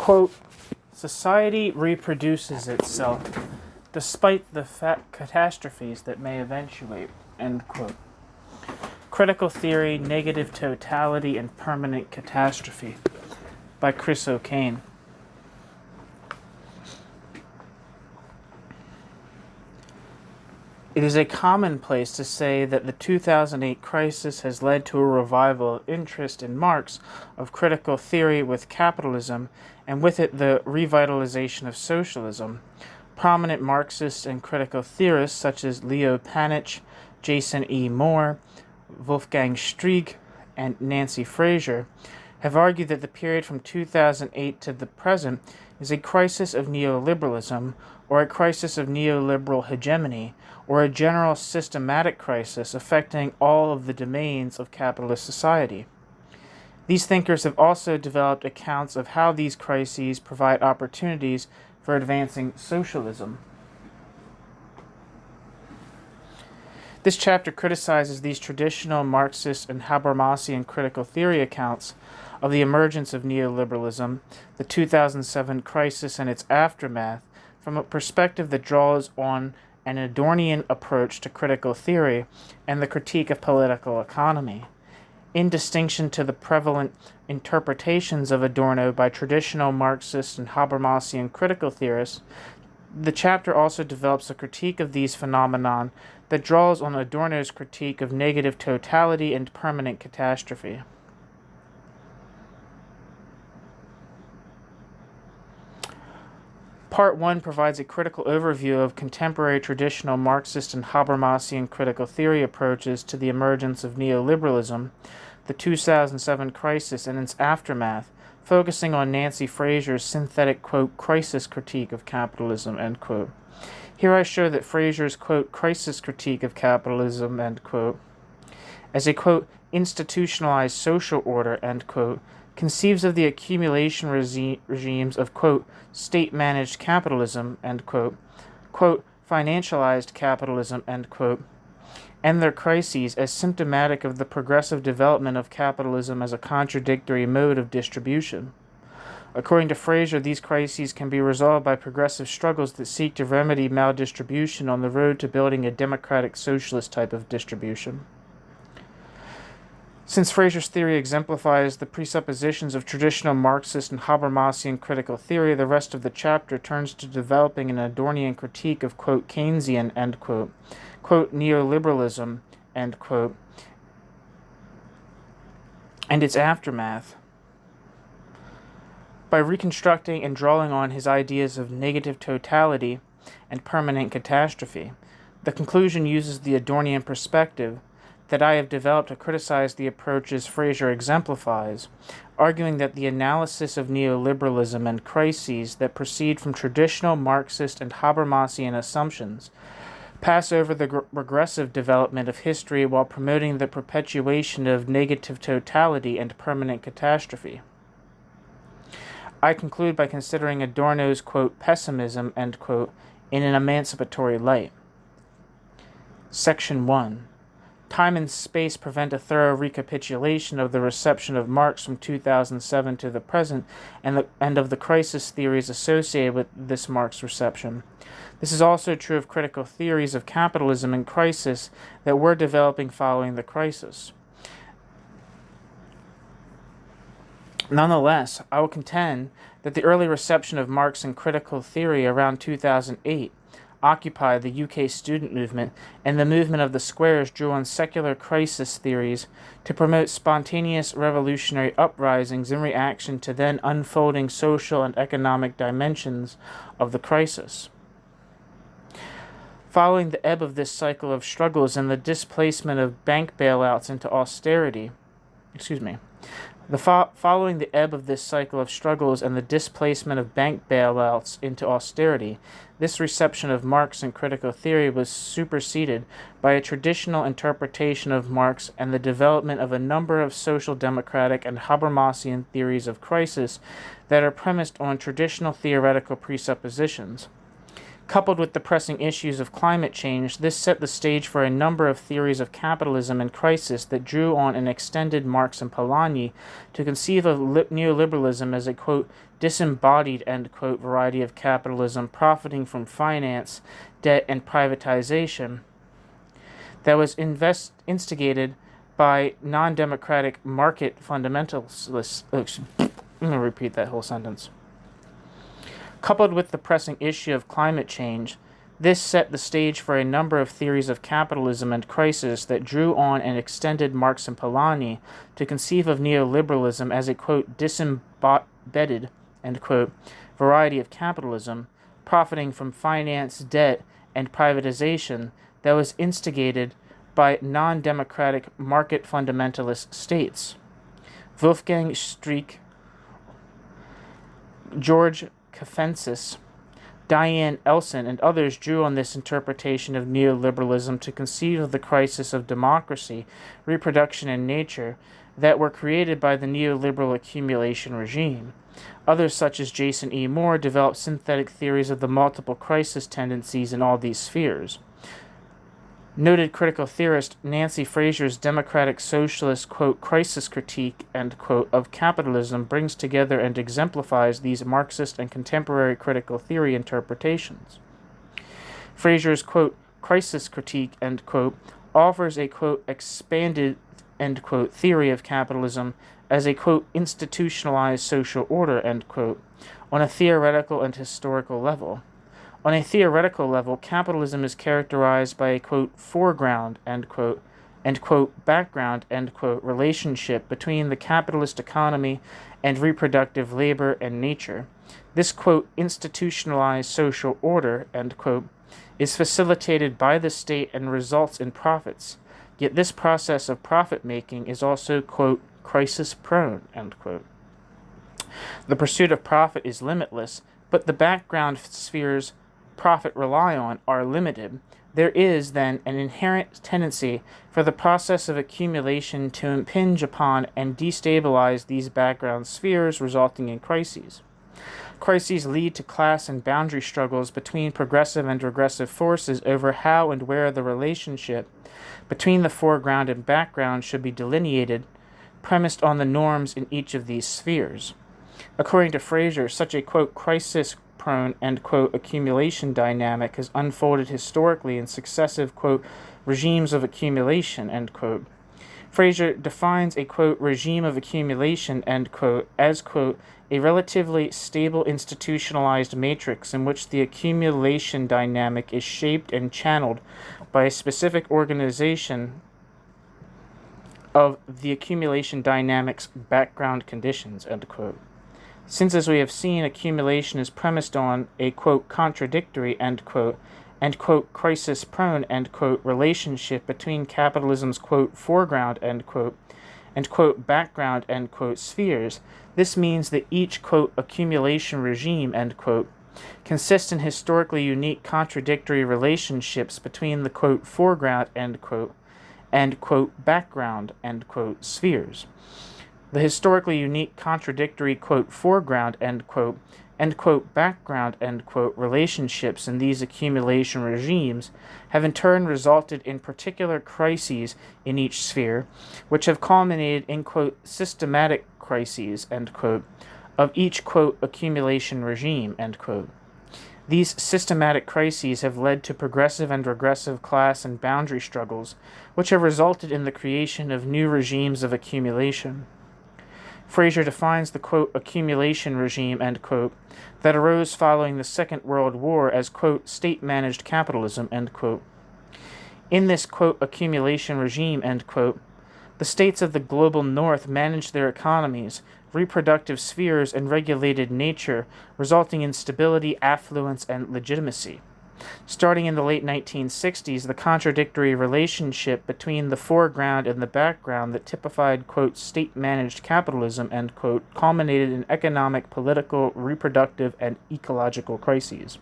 Quote, society reproduces itself despite the catastrophes that may eventuate, end quote. Critical Theory, Negative Totality, and Permanent Catastrophe by Chris O'Kane. It is a commonplace to say that the 2008 crisis has led to a revival of interest in Marx of critical theory with capitalism, and with it the revitalization of socialism. Prominent Marxists and critical theorists such as Leo Panitch, Jason E. Moore, Wolfgang Streeck, and Nancy Fraser have argued that the period from 2008 to the present is a crisis of neoliberalism, or a crisis of neoliberal hegemony, or a general systematic crisis affecting all of the domains of capitalist society. These thinkers have also developed accounts of how these crises provide opportunities for advancing socialism. This chapter criticizes these traditional Marxist and Habermasian critical theory accounts of the emergence of neoliberalism, the 2007 crisis and its aftermath, from a perspective that draws on an Adornian approach to critical theory and the critique of political economy. In distinction to the prevalent interpretations of Adorno by traditional Marxist and Habermasian critical theorists, the chapter also develops a critique of these phenomenon that draws on Adorno's critique of negative totality and permanent catastrophe. Part 1 provides a critical overview of contemporary traditional Marxist and Habermasian critical theory approaches to the emergence of neoliberalism, the 2007 crisis and its aftermath, focusing on Nancy Fraser's synthetic, quote, crisis critique of capitalism, end quote. Here I show that Fraser's, quote, crisis critique of capitalism, end quote, as a, quote, institutionalized social order, end quote, conceives of the accumulation regimes of, quote, state-managed capitalism, end quote, financialized capitalism, end quote, and their crises as symptomatic of the progressive development of capitalism as a contradictory mode of distribution. According to Fraser, these crises can be resolved by progressive struggles that seek to remedy maldistribution on the road to building a democratic socialist type of distribution. Since Fraser's theory exemplifies the presuppositions of traditional Marxist and Habermasian critical theory, the rest of the chapter turns to developing an Adornian critique of, quote, Keynesian, end quote, neoliberalism, end quote, and its aftermath. By reconstructing and drawing on his ideas of negative totality and permanent catastrophe, the conclusion uses the Adornian perspective that I have developed to criticize the approaches Fraser exemplifies, arguing that the analysis of neoliberalism and crises that proceed from traditional Marxist and Habermasian assumptions pass over the regressive development of history while promoting the perpetuation of negative totality and permanent catastrophe. I conclude by considering Adorno's, quote, pessimism, end quote, in an emancipatory light. Section 1. Time and space prevent a thorough recapitulation of the reception of Marx from 2007 to the present and of the crisis theories associated with this Marx reception. This is also true of critical theories of capitalism and crisis that were developing following the crisis. Nonetheless, I will contend that the early reception of Marx and critical theory around 2008 Occupy, the UK student movement, and the movement of the squares drew on secular crisis theories to promote spontaneous revolutionary uprisings in reaction to then unfolding social and economic dimensions of the crisis. Following the ebb of this cycle of struggles and the displacement of bank bailouts into austerity, following the ebb of this cycle of struggles and the displacement of bank bailouts into austerity, this reception of Marx and critical theory was superseded by a traditional interpretation of Marx and the development of a number of social democratic and Habermasian theories of crisis that are premised on traditional theoretical presuppositions. Coupled with the pressing issues of climate change, this set the stage for a number of theories of capitalism and crisis that drew on and extended Marx and Polanyi to conceive of neoliberalism as a, quote, disembodied, end quote, variety of capitalism profiting from finance, debt, and privatization that was instigated by non-democratic market fundamentalists. I'm going to repeat that whole sentence. Coupled with the pressing issue of climate change, this set the stage for a number of theories of capitalism and crisis that drew on and extended Marx and Polanyi to conceive of neoliberalism as a, quote, disembodied, end quote, variety of capitalism, profiting from finance, debt, and privatization that was instigated by non-democratic market fundamentalist states. Wolfgang Streeck, George Kafensis, Diane Elson, and others drew on this interpretation of neoliberalism to conceive of the crisis of democracy, reproduction, and nature that were created by the neoliberal accumulation regime. Others, such as Jason E. Moore, developed synthetic theories of the multiple crisis tendencies in all these spheres. Noted critical theorist Nancy Fraser's democratic socialist, quote, crisis critique, end quote, of capitalism brings together and exemplifies these Marxist and contemporary critical theory interpretations. Fraser's, quote, crisis critique, end quote, offers a, quote, expanded, end quote, theory of capitalism as a, quote, institutionalized social order, end quote, on a theoretical and historical level. On a theoretical level, capitalism is characterized by a, quote, foreground, end quote, and, quote, background, end quote, relationship between the capitalist economy and reproductive labor and nature. This, quote, institutionalized social order, end quote, is facilitated by the state and results in profits. Yet this process of profit-making is also, quote, crisis-prone, end quote. The pursuit of profit is limitless, but the background spheres profit rely on are limited. There is, then, an inherent tendency for the process of accumulation to impinge upon and destabilize these background spheres, resulting in crises. Crises lead to class and boundary struggles between progressive and regressive forces over how and where the relationship between the foreground and background should be delineated, premised on the norms in each of these spheres. According to Fraser, such a, quote, crisis-prone, end quote, accumulation dynamic has unfolded historically in successive, quote, regimes of accumulation, end quote. Fraser defines a, quote, regime of accumulation, end quote, as, quote, a relatively stable institutionalized matrix in which the accumulation dynamic is shaped and channeled by a specific organization of the accumulation dynamic's background conditions, end quote. Since, as we have seen, accumulation is premised on a, quote, contradictory, end quote, and, quote, crisis-prone, end quote, relationship between capitalism's, quote, foreground, end quote, and, quote, background, end quote, spheres, this means that each, quote, accumulation regime, end quote, consists in historically unique contradictory relationships between the, quote, foreground, end quote, and, quote, background, end quote, spheres. The historically unique contradictory, quote, foreground, end quote, and, quote, background, end quote, relationships in these accumulation regimes have in turn resulted in particular crises in each sphere, which have culminated in, quote, systematic crises, end quote, of each, quote, accumulation regime, end quote. These systematic crises have led to progressive and regressive class and boundary struggles, which have resulted in the creation of new regimes of accumulation. Fraser defines the, quote, accumulation regime, end quote, that arose following the Second World War as, quote, state-managed capitalism, end quote. In this, quote, accumulation regime, end quote, the states of the global north managed their economies, reproductive spheres, and regulated nature, resulting in stability, affluence, and legitimacy. Starting in the late 1960s, the contradictory relationship between the foreground and the background that typified, quote, state-managed capitalism, end quote, culminated in economic, political, reproductive, and ecological crises.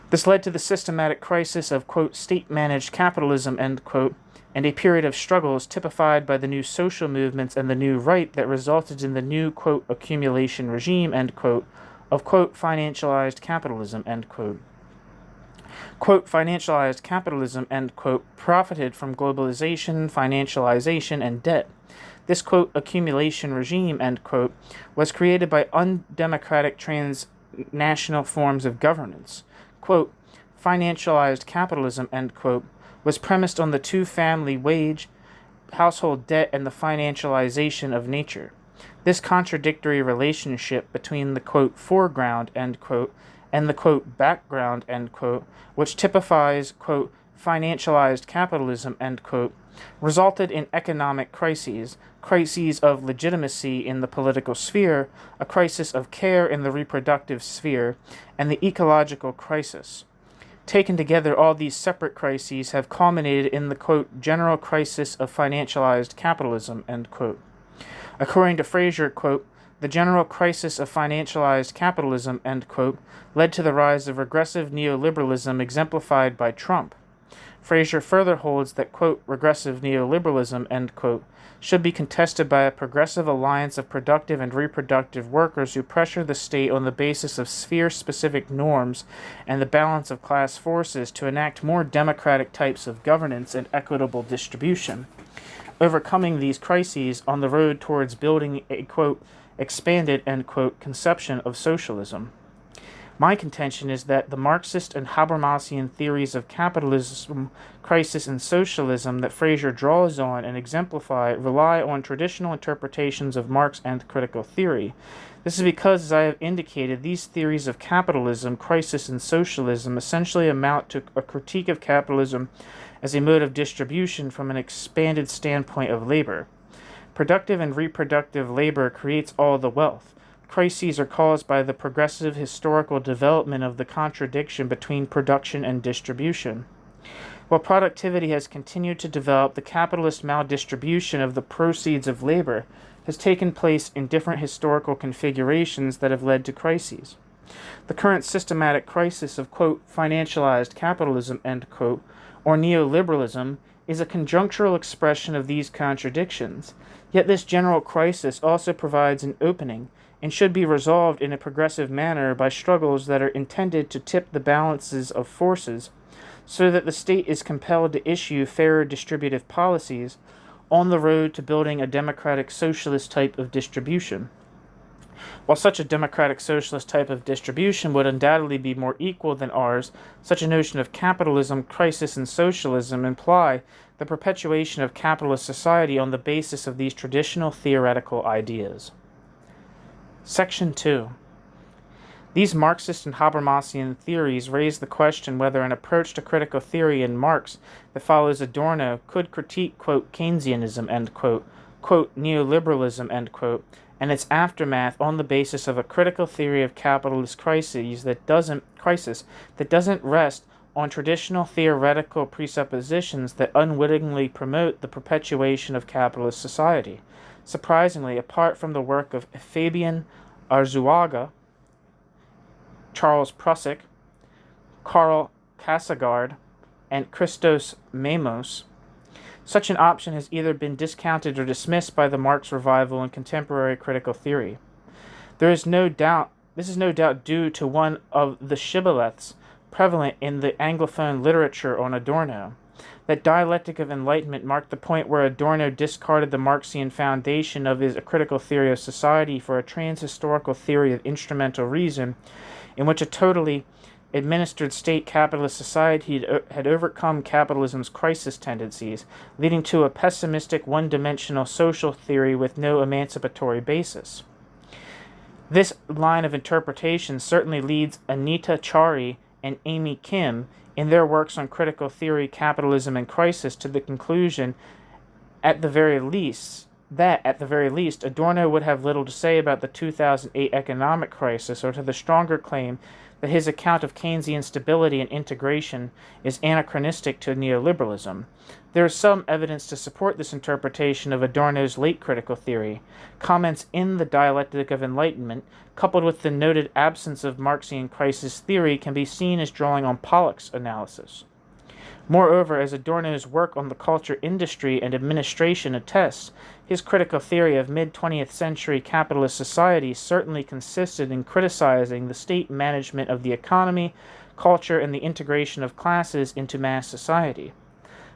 This led to the systematic crisis of, quote, state-managed capitalism, end quote, and a period of struggles typified by the new social movements and the new right that resulted in the new, quote, accumulation regime, end quote, of, quote, financialized capitalism, end quote. quote, financialized capitalism, end quote, profited from globalization, financialization, and debt. This, quote, accumulation regime, end quote, was created by undemocratic transnational forms of governance. Quote, financialized capitalism, end quote, was premised on the two-family wage, household debt, and the financialization of nature. This contradictory relationship between the, quote, foreground, end quote, and the, quote, background, end quote, which typifies, quote, financialized capitalism, end quote, resulted in economic crises of legitimacy in the political sphere, a crisis of care in the reproductive sphere, and the ecological crisis. Taken together, all these separate crises have culminated in the, quote, general crisis of financialized capitalism, end quote. According to Fraser, quote, the general crisis of financialized capitalism, end quote, led to the rise of regressive neoliberalism exemplified by Trump. Fraser further holds that, quote, regressive neoliberalism, end quote, should be contested by a progressive alliance of productive and reproductive workers who pressure the state on the basis of sphere-specific norms and the balance of class forces to enact more democratic types of governance and equitable distribution, overcoming these crises on the road towards building a, quote, expanded, end quote, conception of socialism. My contention is that the Marxist and Habermasian theories of capitalism, crisis, and socialism that Fraser draws on and exemplify rely on traditional interpretations of Marx and critical theory. This is because, as I have indicated, these theories of capitalism, crisis, and socialism essentially amount to a critique of capitalism as a mode of distribution from an expanded standpoint of labor. Productive and reproductive labor creates all the wealth. Crises are caused by the progressive historical development of the contradiction between production and distribution. While productivity has continued to develop, the capitalist maldistribution of the proceeds of labor has taken place in different historical configurations that have led to crises. The current systematic crisis of, quote, financialized capitalism, end quote, or neoliberalism is a conjunctural expression of these contradictions. Yet this general crisis also provides an opening and should be resolved in a progressive manner by struggles that are intended to tip the balances of forces so that the state is compelled to issue fairer distributive policies on the road to building a democratic socialist type of distribution. While such a democratic socialist type of distribution would undoubtedly be more equal than ours, such a notion of capitalism, crisis, and socialism imply the perpetuation of capitalist society on the basis of these traditional theoretical ideas. Section 2. These Marxist and Habermasian theories raise the question whether an approach to critical theory in Marx that follows Adorno could critique, quote, Keynesianism, end quote, neoliberalism, end quote, and its aftermath on the basis of a critical theory of capitalist crisis that doesn't rest on traditional theoretical presuppositions that unwittingly promote the perpetuation of capitalist society. Surprisingly, apart from the work of Fabian Arzuaga, Charles Prusik, Karl Kassegard, and Christos Mamos, such an option has either been discounted or dismissed by the Marx revival in contemporary critical theory. This is no doubt due to one of the shibboleths prevalent in the Anglophone literature on Adorno. That dialectic of enlightenment marked the point where Adorno discarded the Marxian foundation of his critical theory of society for a transhistorical theory of instrumental reason, in which a totally administered state capitalist society had overcome capitalism's crisis tendencies, leading to a pessimistic one-dimensional social theory with no emancipatory basis. This line of interpretation certainly leads Anita Chari and Amy Kim in their works on critical theory, capitalism, and crisis to the conclusion that at the very least, Adorno would have little to say about the 2008 economic crisis, or to the stronger claim that his account of Keynesian stability and integration is anachronistic to neoliberalism. There is some evidence to support this interpretation of Adorno's late critical theory. Comments in The Dialectic of Enlightenment, coupled with the noted absence of Marxian crisis theory, can be seen as drawing on Pollock's analysis. Moreover, as Adorno's work on the culture industry and administration attests, his critical theory of mid-20th century capitalist society certainly consisted in criticizing the state management of the economy, culture, and the integration of classes into mass society.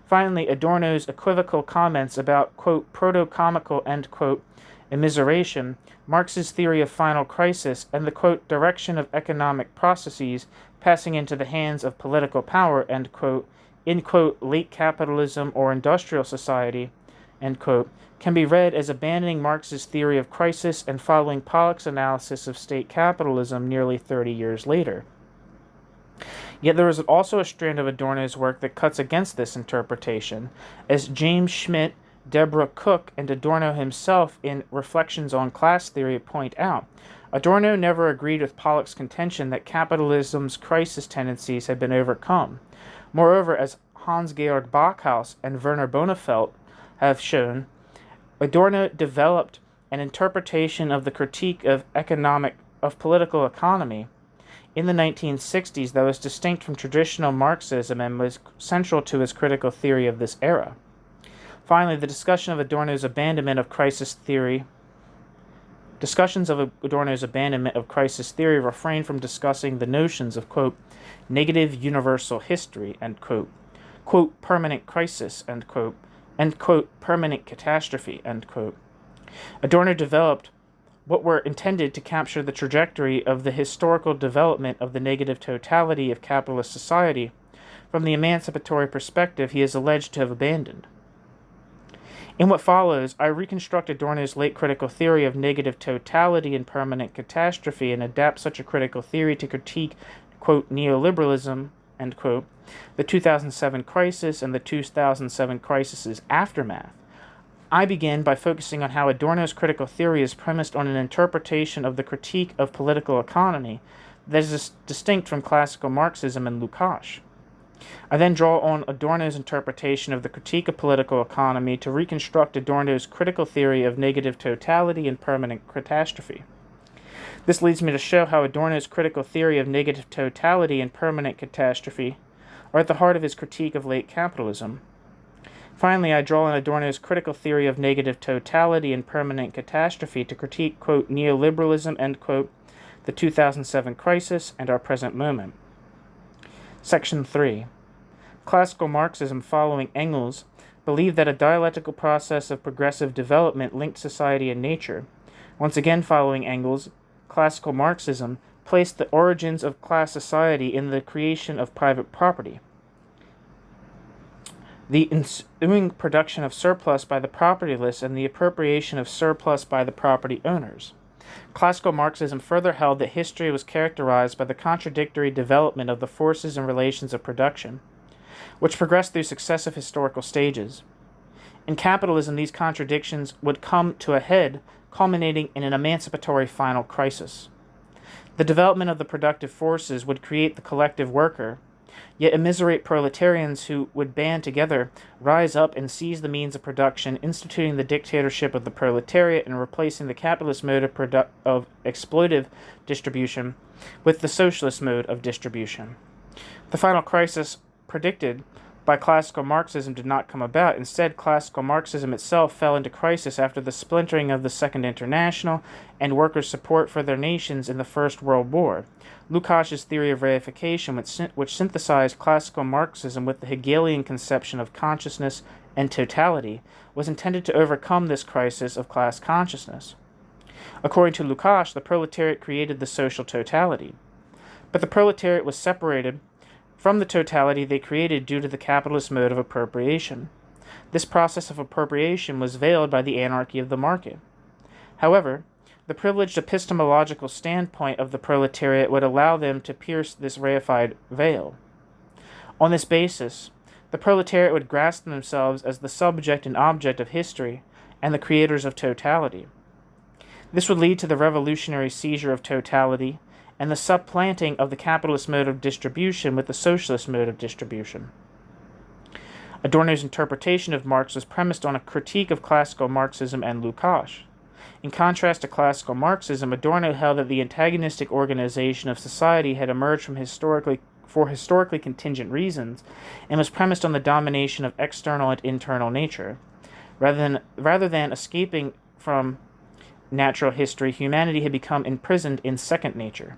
Finally, Adorno's equivocal comments about, quote, proto-comical, end quote, immiseration, Marx's theory of final crisis, and the, quote, direction of economic processes passing into the hands of political power, end quote, in, quote, late capitalism or industrial society, end quote, can be read as abandoning Marx's theory of crisis and following Pollock's analysis of state capitalism nearly 30 years later. Yet there is also a strand of Adorno's work that cuts against this interpretation, as James Schmidt, Deborah Cook, and Adorno himself in Reflections on Class Theory point out. Adorno never agreed with Pollock's contention that capitalism's crisis tendencies had been overcome. Moreover, as Hans-Georg Backhaus and Werner Bonefeld have shown, Adorno developed an interpretation of the critique of political economy in the 1960s that was distinct from traditional Marxism and was central to his critical theory of this era. Finally, the discussions of Adorno's abandonment of crisis theory refrain from discussing the notions of, quote, negative universal history, end quote, permanent crisis, end quote, permanent catastrophe, end quote. Adorno developed what were intended to capture the trajectory of the historical development of the negative totality of capitalist society from the emancipatory perspective he is alleged to have abandoned. In what follows, I reconstruct Adorno's late critical theory of negative totality and permanent catastrophe and adapt such a critical theory to critique, quote, neoliberalism, end quote, the 2007 crisis and the 2007 crisis's aftermath. I begin by focusing on how Adorno's critical theory is premised on an interpretation of the critique of political economy that is distinct from classical Marxism and Lukács. I then draw on Adorno's interpretation of the critique of political economy to reconstruct Adorno's critical theory of negative totality and permanent catastrophe. This leads me to show how Adorno's critical theory of negative totality and permanent catastrophe are at the heart of his critique of late capitalism. Finally, I draw on Adorno's critical theory of negative totality and permanent catastrophe to critique, quote, neoliberalism, end quote, the 2007 crisis, and our present moment. Section 3. Classical Marxism following Engels believed that a dialectical process of progressive development linked society and nature. Once again following Engels, classical Marxism placed the origins of class society in the creation of private property, the ensuing production of surplus by the propertyless, and the appropriation of surplus by the property owners. Classical Marxism further held that history was characterized by the contradictory development of the forces and relations of production, which progressed through successive historical stages. In capitalism, these contradictions would come to a head, culminating in an emancipatory final crisis. The development of the productive forces would create the collective worker, yet immiserate proletarians who would band together, rise up, and seize the means of production, instituting the dictatorship of the proletariat and replacing the capitalist mode of exploitive distribution with the socialist mode of distribution. The final crisis predicted by classical Marxism did not come about. Instead, classical Marxism itself fell into crisis after the splintering of the Second International and workers' support for their nations in the First World War. Lukács' theory of reification, which synthesized classical Marxism with the Hegelian conception of consciousness and totality, was intended to overcome this crisis of class consciousness. According to Lukács, the proletariat created the social totality. But the proletariat was separated from the totality they created due to the capitalist mode of appropriation. This process of appropriation was veiled by the anarchy of the market. However, the privileged epistemological standpoint of the proletariat would allow them to pierce this reified veil. On this basis, the proletariat would grasp themselves as the subject and object of history and the creators of totality. This would lead to the revolutionary seizure of totality and the supplanting of the capitalist mode of distribution with the socialist mode of distribution. Adorno's interpretation of Marx was premised on a critique of classical Marxism and Lukács. In contrast to classical Marxism, Adorno held that the antagonistic organization of society had emerged for historically contingent reasons and was premised on the domination of external and internal nature. Rather than escaping from natural history, humanity had become imprisoned in second nature.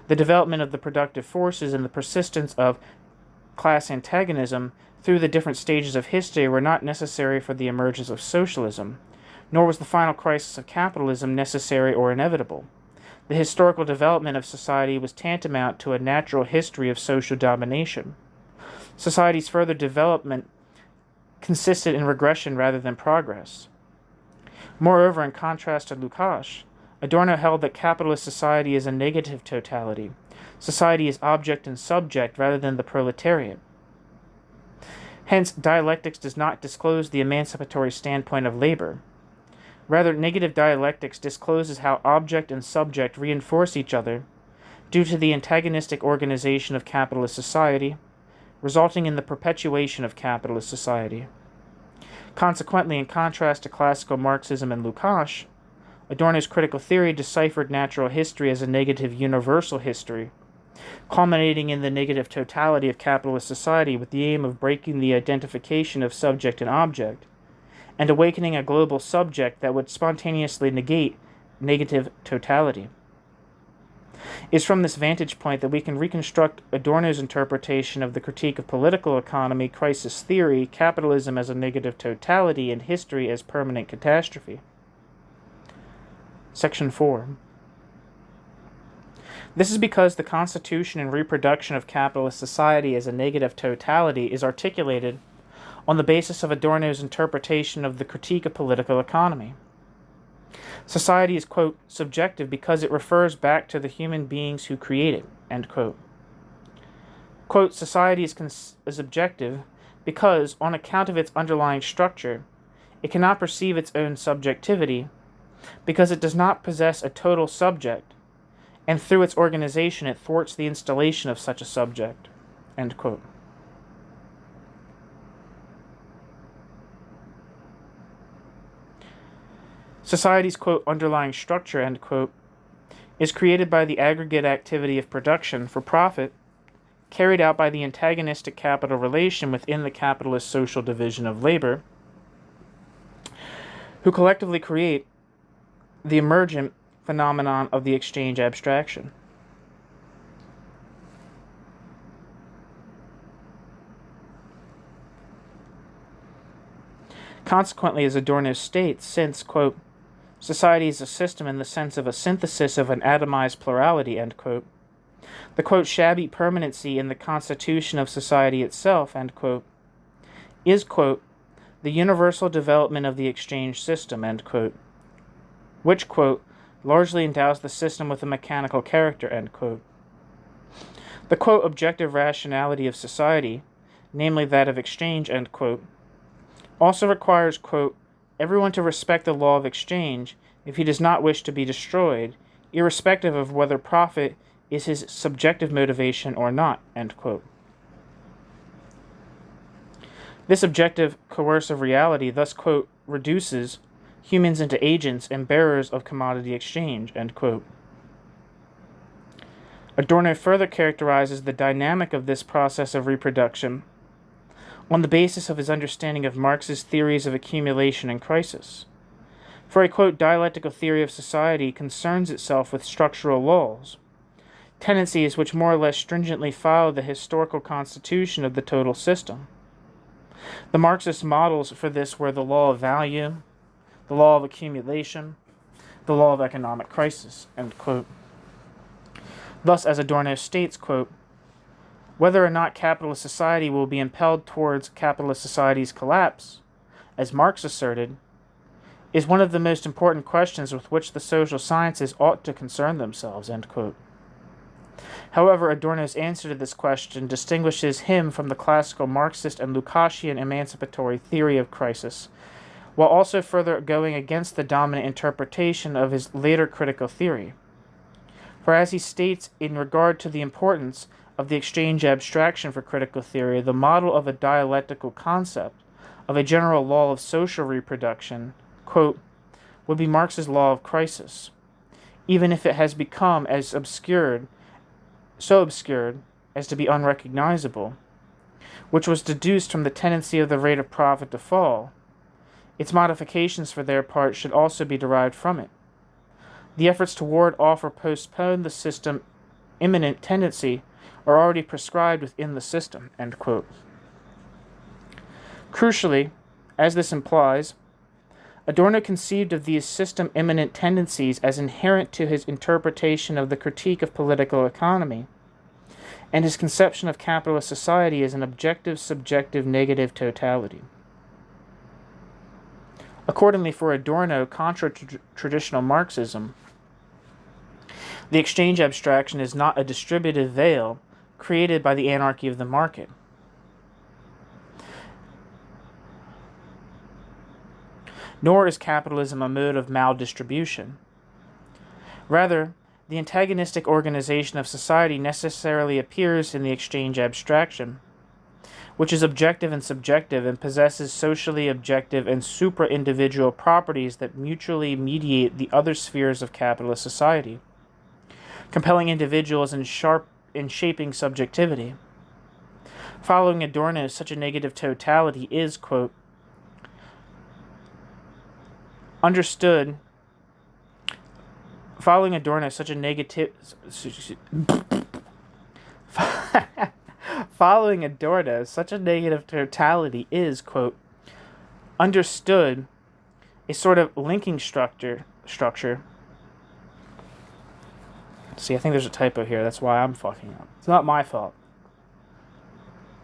The development of the productive forces and the persistence of class antagonism through the different stages of history were not necessary for the emergence of socialism, nor was the final crisis of capitalism necessary or inevitable. The historical development of society was tantamount to a natural history of social domination. Society's further development consisted in regression rather than progress. Moreover, in contrast to Lukács, Adorno held that capitalist society is a negative totality. Society is object and subject rather than the proletariat. Hence, dialectics does not disclose the emancipatory standpoint of labor. Rather, negative dialectics discloses how object and subject reinforce each other due to the antagonistic organization of capitalist society, resulting in the perpetuation of capitalist society. Consequently, in contrast to classical Marxism and Lukács, Adorno's critical theory deciphered natural history as a negative universal history, culminating in the negative totality of capitalist society with the aim of breaking the identification of subject and object, and awakening a global subject that would spontaneously negate negative totality. It is from this vantage point that we can reconstruct Adorno's interpretation of the critique of political economy, crisis theory, capitalism as a negative totality, and history as permanent catastrophe. Section 4. This is because the constitution and reproduction of capitalist society as a negative totality is articulated on the basis of Adorno's interpretation of the critique of political economy. Society is, quote, subjective because it refers back to the human beings who create it, end quote. Quote, society is objective because, on account of its underlying structure, it cannot perceive its own subjectivity because it does not possess a total subject, and through its organization it thwarts the installation of such a subject, end quote. Society's, quote, underlying structure, end quote, is created by the aggregate activity of production for profit carried out by the antagonistic capital relation within the capitalist social division of labor, who collectively create the emergent phenomenon of the exchange abstraction. Consequently, as Adorno states, since, quote, society is a system in the sense of a synthesis of an atomized plurality, end quote, the, quote, shabby permanency in the constitution of society itself, end quote, is, quote, the universal development of the exchange system, end quote, which, quote, largely endows the system with a mechanical character, end quote. The, quote, objective rationality of society, namely that of exchange, end quote, also requires, quote, everyone to respect the law of exchange if he does not wish to be destroyed, irrespective of whether profit is his subjective motivation or not, end quote. This objective coercive reality thus, quote, reduces humans into agents and bearers of commodity exchange, end quote. Adorno further characterizes the dynamic of this process of reproduction on the basis of his understanding of Marx's theories of accumulation and crisis. For a, quote, dialectical theory of society concerns itself with structural laws, tendencies which more or less stringently follow the historical constitution of the total system. The Marxist models for this were the law of value, the law of accumulation, the law of economic crisis, end quote. Thus, as Adorno states, quote, whether or not capitalist society will be impelled towards capitalist society's collapse, as Marx asserted, is one of the most important questions with which the social sciences ought to concern themselves, end quote. However, Adorno's answer to this question distinguishes him from the classical Marxist and Lukácsian emancipatory theory of crisis, while also further going against the dominant interpretation of his later critical theory. For as he states in regard to the importance of the exchange abstraction for critical theory, the model of a dialectical concept of a general law of social reproduction, quote, would be Marx's law of crisis, even if it has become so obscured as to be unrecognizable, which was deduced from the tendency of the rate of profit to fall. Its modifications for their part should also be derived from it. The efforts to ward off or postpone the system imminent tendency are already prescribed within the system, end quote. Crucially, as this implies, Adorno conceived of these system-immanent tendencies as inherent to his interpretation of the critique of political economy, and his conception of capitalist society as an objective, subjective, negative totality. Accordingly, for Adorno, contra to traditional Marxism, the exchange abstraction is not a distributive veil created by the anarchy of the market. Nor is capitalism a mode of maldistribution. Rather, the antagonistic organization of society necessarily appears in the exchange abstraction, which is objective and subjective and possesses socially objective and supra-individual properties that mutually mediate the other spheres of capitalist society, compelling individuals in shaping subjectivity. Following Adorno, such a negative totality is, quote, understood. Following Adorno, such a negative. Following Adorno, such a negative totality is, quote, understood a sort of linking structure. See, I think there's a typo here. That's why I'm fucking up. It's not my fault.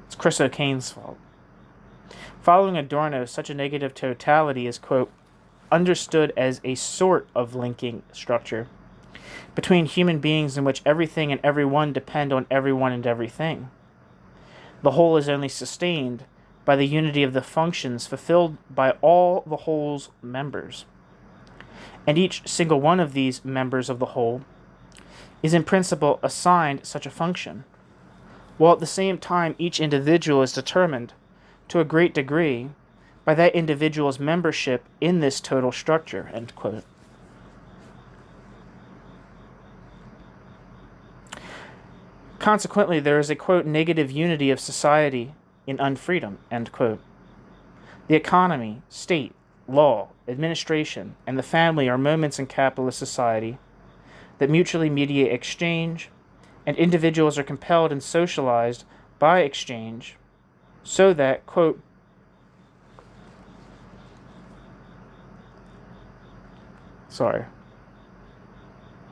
It's Chris O'Kane's fault. Following Adorno, such a negative totality is, quote, understood as a sort of linking structure between human beings in which everything and everyone depend on everyone and everything. The whole is only sustained by the unity of the functions fulfilled by all the whole's members. And each single one of these members of the whole is in principle assigned such a function, while at the same time each individual is determined, to a great degree, by that individual's membership in this total structure, end quote. Consequently, there is a, quote, negative unity of society in unfreedom, end quote. The economy, state, law, administration, and the family are moments in capitalist society that mutually mediate exchange, and individuals are compelled and socialized by exchange, so that, quote,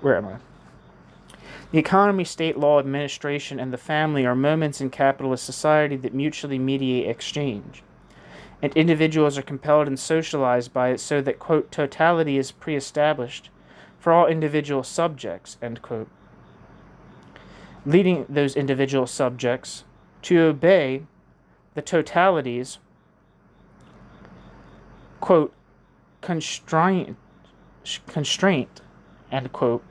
where am I? The economy, state, law, administration, and the family are moments in capitalist society that mutually mediate exchange, and individuals are compelled and socialized by it so that, quote, totality is pre-established for all individual subjects, end quote, leading those individual subjects to obey the totality's, quote, constraint, end quote,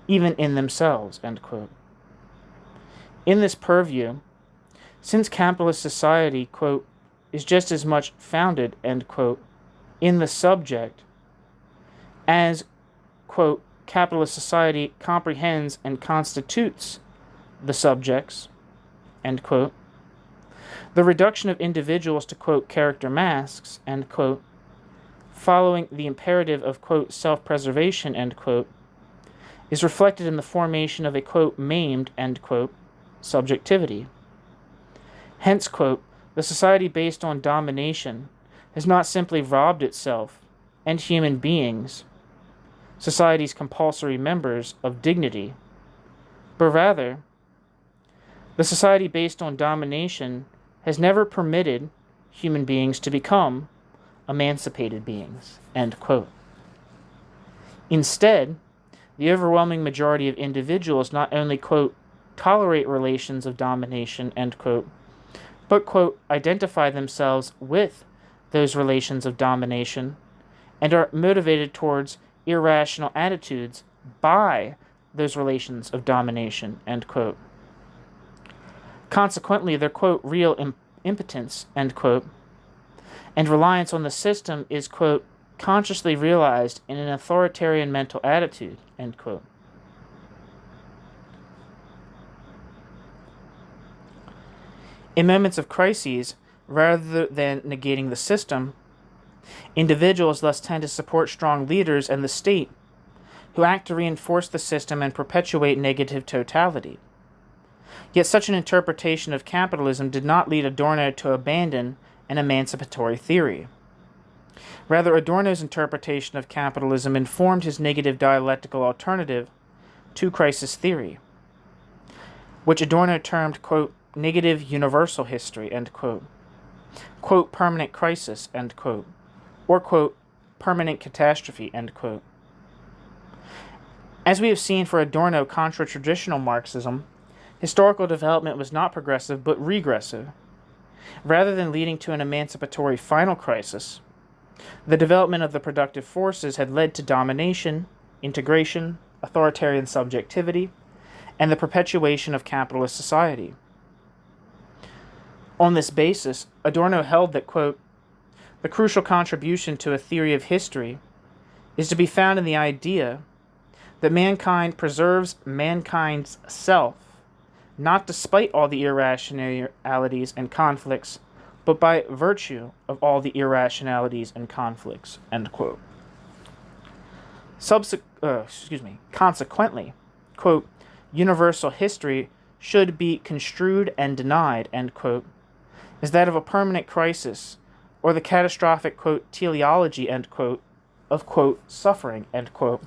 even in themselves, end quote. In this purview, since capitalist society, quote, is just as much founded, end quote, in the subject as, quote, capitalist society comprehends and constitutes the subjects, end quote, the reduction of individuals to, quote, character masks, end quote, following the imperative of, quote, self-preservation, end quote, is reflected in the formation of a, quote, maimed, end quote, subjectivity. Hence, quote, the society based on domination has not simply robbed itself and human beings, society's compulsory members, of dignity, but rather, the society based on domination has never permitted human beings to become emancipated beings, end quote. Instead, the overwhelming majority of individuals not only, quote, tolerate relations of domination, end quote, but, quote, identify themselves with those relations of domination and are motivated towards irrational attitudes by those relations of domination, end quote. Consequently, their, quote, real impotence, end quote, and reliance on the system is, quote, consciously realized in an authoritarian mental attitude, end quote. In moments of crises, rather than negating the system, individuals thus tend to support strong leaders and the state who act to reinforce the system and perpetuate negative totality. Yet such an interpretation of capitalism did not lead Adorno to abandon an emancipatory theory. Rather, Adorno's interpretation of capitalism informed his negative dialectical alternative to crisis theory, which Adorno termed, quote, negative universal history, end quote, quote, permanent crisis, end quote, or, quote, permanent catastrophe, end quote. As we have seen for Adorno contra traditional Marxism, historical development was not progressive but regressive. Rather than leading to an emancipatory final crisis, the development of the productive forces had led to domination, integration, authoritarian subjectivity, and the perpetuation of capitalist society. On this basis, Adorno held that, quote, the crucial contribution to a theory of history is to be found in the idea that mankind preserves mankind's self, not despite all the irrationalities and conflicts, but by virtue of all the irrationalities and conflicts, end quote. Consequently, quote, universal history should be construed and denied, end quote, as that of a permanent crisis, or the catastrophic, quote, teleology, end quote, of, quote, suffering, end quote,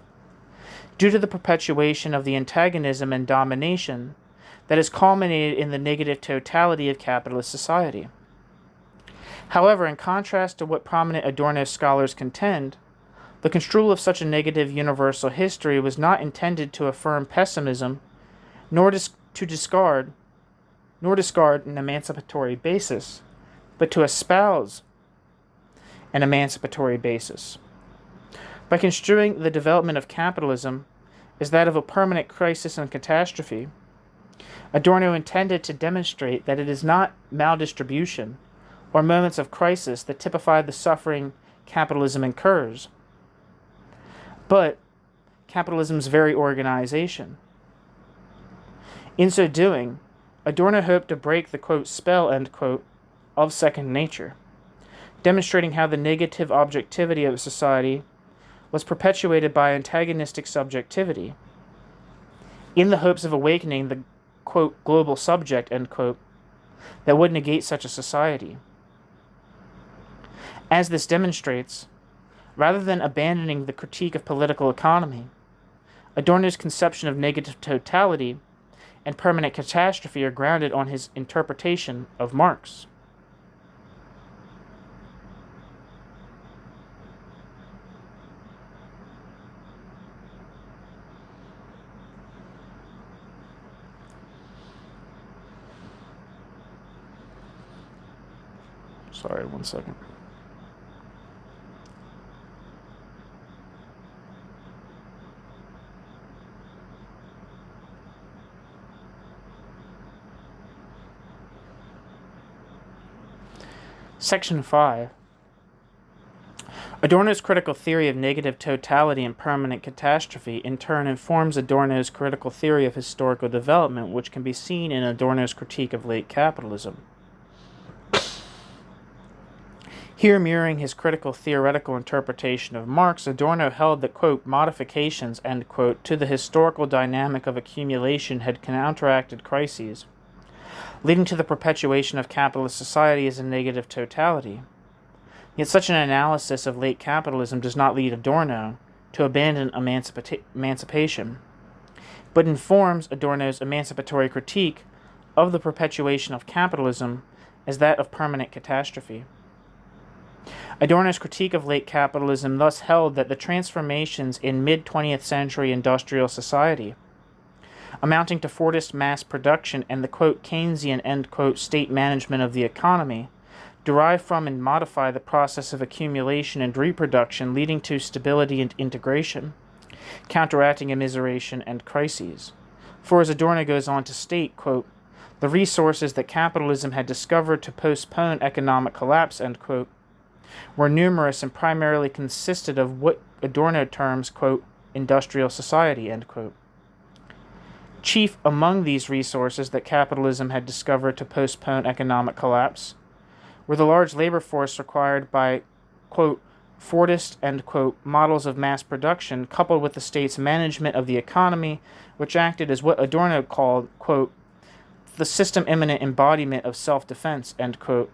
due to the perpetuation of the antagonism and domination that has culminated in the negative totality of capitalist society. However, in contrast to what prominent Adorno scholars contend, the construal of such a negative universal history was not intended to affirm pessimism, nor to discard an emancipatory basis, but to espouse an emancipatory basis. By construing the development of capitalism as that of a permanent crisis and catastrophe, Adorno intended to demonstrate that it is not maldistribution or moments of crisis that typify the suffering capitalism incurs, but capitalism's very organization. In so doing, Adorno hoped to break the, quote, spell, end quote, of second nature, demonstrating how the negative objectivity of society was perpetuated by antagonistic subjectivity, in the hopes of awakening the, quote, global subject, end quote, that would negate such a society. As this demonstrates, rather than abandoning the critique of political economy, Adorno's conception of negative totality and permanent catastrophe are grounded on his interpretation of Marx. Sorry, 1 second. Section 5. Adorno's critical theory of negative totality and permanent catastrophe in turn informs Adorno's critical theory of historical development, which can be seen in Adorno's critique of late capitalism. Here, mirroring his critical theoretical interpretation of Marx, Adorno held that, quote, modifications, end quote, to the historical dynamic of accumulation had counteracted crises, leading to the perpetuation of capitalist society as a negative totality. Yet such an analysis of late capitalism does not lead Adorno to abandon emancipation, but informs Adorno's emancipatory critique of the perpetuation of capitalism as that of permanent catastrophe. Adorno's critique of late capitalism thus held that the transformations in mid-20th century industrial society, amounting to Fordist mass production and the, quote, Keynesian, end quote, state management of the economy, derive from and modify the process of accumulation and reproduction, leading to stability and integration, counteracting immiseration and crises. For as Adorno goes on to state, quote, the resources that capitalism had discovered to postpone economic collapse, end quote, were numerous and primarily consisted of what Adorno terms, quote, industrial society, end quote. Chief among these resources that capitalism had discovered to postpone economic collapse were the large labor force required by, quote, Fordist, end quote, models of mass production, coupled with the state's management of the economy, which acted as what Adorno called, quote, the system-immanent embodiment of self-defense, end quote,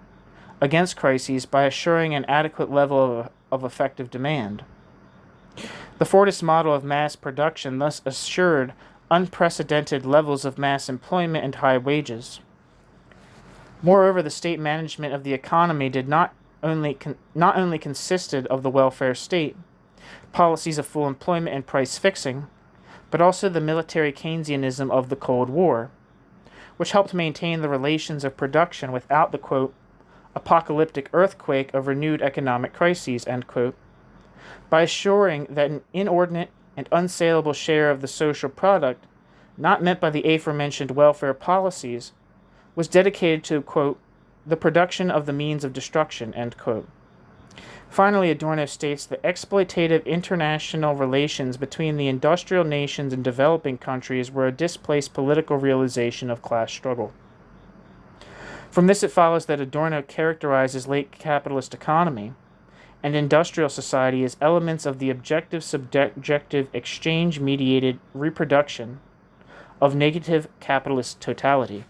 against crises by assuring an adequate level of effective demand. The Fordist model of mass production thus assured unprecedented levels of mass employment and high wages. Moreover, the state management of the economy did not only consisted of the welfare state, policies of full employment and price fixing, but also the military Keynesianism of the Cold War, which helped maintain the relations of production without the, quote, apocalyptic earthquake of renewed economic crises, end quote, by assuring that an inordinate and unsaleable share of the social product, not meant by the aforementioned welfare policies, was dedicated to, quote, the production of the means of destruction, end quote. Finally, Adorno states that exploitative international relations between the industrial nations and developing countries were a displaced political realization of class struggle. From this it follows that Adorno characterizes late capitalist economy and industrial society as elements of the objective-subjective exchange-mediated reproduction of negative capitalist totality.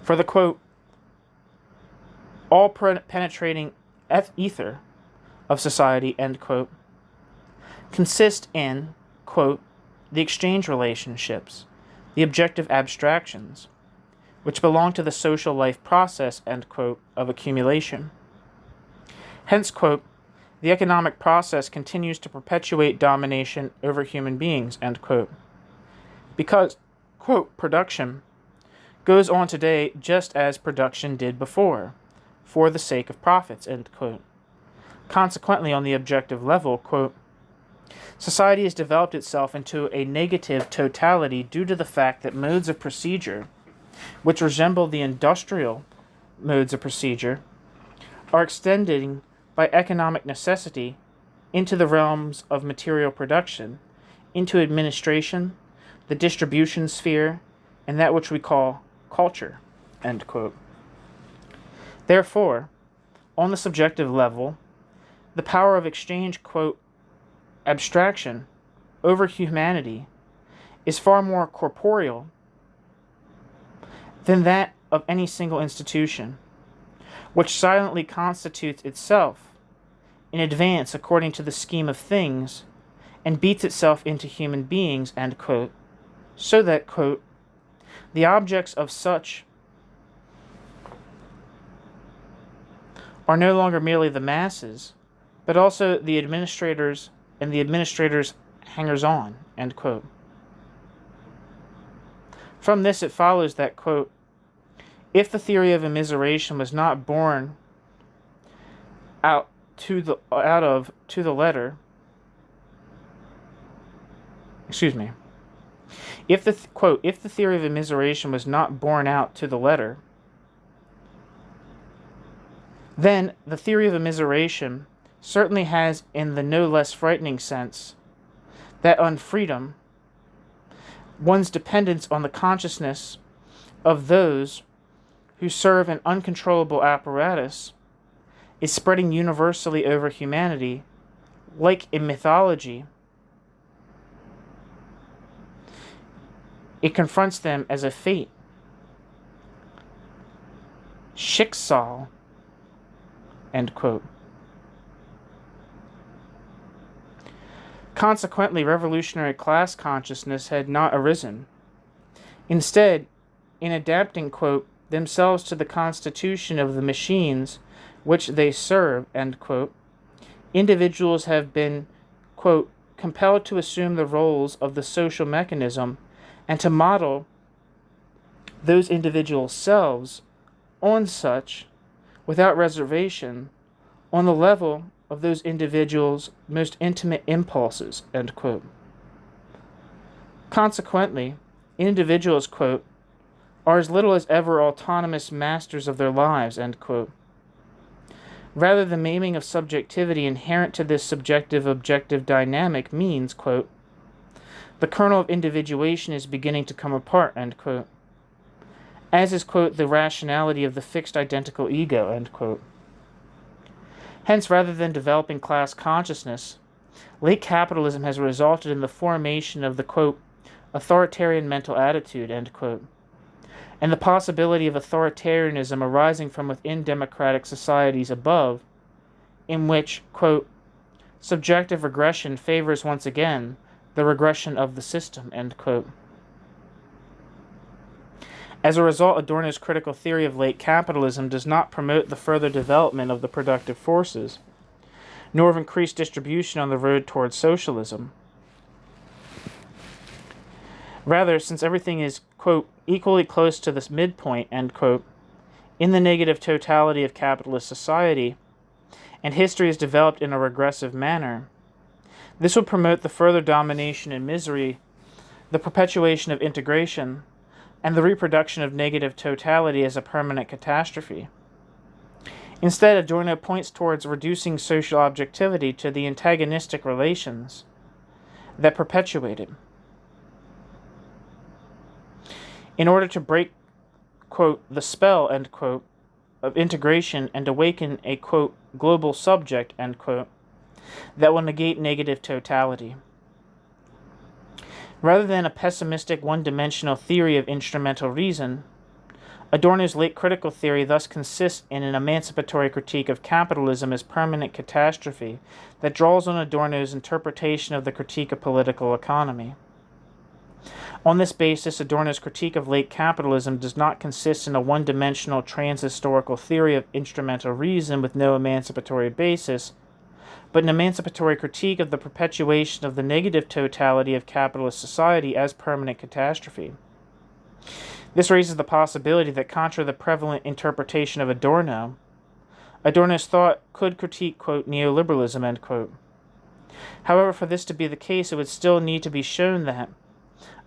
For the, quote, all-penetrating ether of society, end quote, consist in, quote, the exchange relationships, the objective abstractions, which belong to the social life process, end quote, of accumulation. Hence, quote, the economic process continues to perpetuate domination over human beings, end quote, because, quote, production goes on today just as production did before, for the sake of profits, end quote. Consequently, on the objective level, quote, society has developed itself into a negative totality due to the fact that modes of procedure, which resemble the industrial modes of procedure, are extending by economic necessity into the realms of material production, into administration, the distribution sphere, and that which we call culture, end quote. Therefore, on the subjective level, the power of exchange, quote, abstraction over humanity is far more corporeal than that of any single institution, which silently constitutes itself in advance according to the scheme of things and beats itself into human beings, end quote, so that, quote, the objects of such are no longer merely the masses, but also the administrators and the administrators' hangers-on, end quote. From this it follows that, quote, if the theory of immiseration was not borne out to the letter, if the quote, if the theory of immiseration was not borne out to the letter, then the theory of immiseration certainly has, in the no less frightening sense, that on freedom, one's dependence on the consciousness of those who serve an uncontrollable apparatus is spreading universally over humanity, like in mythology. It confronts them as a fate, Schicksal, end quote. Consequently, revolutionary class consciousness had not arisen. Instead, in adapting, quote, themselves to the constitution of the machines which they serve, end quote, individuals have been, quote, compelled to assume the roles of the social mechanism and to model those individual selves on such, without reservation, on the level of those individuals' most intimate impulses, end quote. Consequently, individuals, quote, are as little as ever autonomous masters of their lives, end quote. Rather, the maiming of subjectivity inherent to this subjective-objective dynamic means, quote, the kernel of individuation is beginning to come apart, end quote, as is, quote, the rationality of the fixed identical ego, end quote. Hence, rather than developing class consciousness, late capitalism has resulted in the formation of the, quote, authoritarian mental attitude, end quote, and the possibility of authoritarianism arising from within democratic societies above, in which, quote, subjective regression favors once again the regression of the system, end quote. As a result, Adorno's critical theory of late capitalism does not promote the further development of the productive forces, nor of increased distribution on the road towards socialism. Rather, since everything is, quote, equally close to this midpoint, end quote, in the negative totality of capitalist society, and history is developed in a regressive manner, this will promote the further domination and misery, the perpetuation of integration, and the reproduction of negative totality as a permanent catastrophe. Instead, Adorno points towards reducing social objectivity to the antagonistic relations that perpetuate it. In order to break, quote, the spell, end quote, of integration and awaken a, quote, global subject, end quote, that will negate negative totality. Rather than a pessimistic one-dimensional theory of instrumental reason, Adorno's late critical theory thus consists in an emancipatory critique of capitalism as permanent catastrophe that draws on Adorno's interpretation of the critique of political economy. On this basis, Adorno's critique of late capitalism does not consist in a one-dimensional trans-historical theory of instrumental reason with no emancipatory basis, but an emancipatory critique of the perpetuation of the negative totality of capitalist society as permanent catastrophe. This raises the possibility that, contra the prevalent interpretation of Adorno, Adorno's thought could critique, quote, neoliberalism, end quote. However, for this to be the case, it would still need to be shown that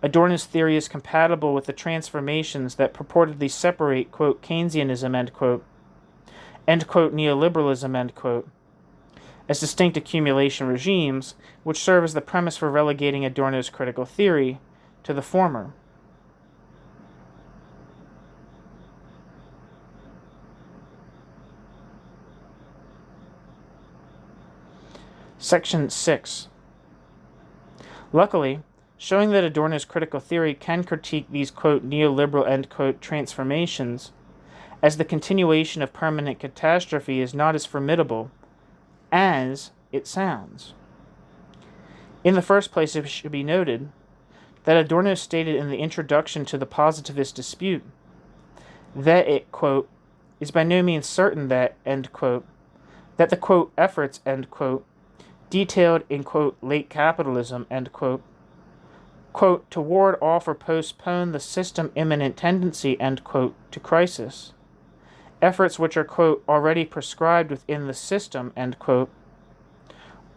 Adorno's theory is compatible with the transformations that purportedly separate, quote, Keynesianism, end quote, neoliberalism, end quote, as distinct accumulation regimes, which serve as the premise for relegating Adorno's critical theory to the former. Section 6. Luckily, showing that Adorno's critical theory can critique these, quote, neoliberal, end quote, transformations, as the continuation of permanent catastrophe is not as formidable as it sounds. In the first place, it should be noted that Adorno stated in the introduction to the Positivist Dispute that it, quote, is by no means certain that, end quote, that the, quote, efforts, end quote, detailed in, quote, late capitalism, end quote, to ward off or postpone the system imminent tendency, end quote, to crisis. Efforts which are, quote, already prescribed within the system, end quote,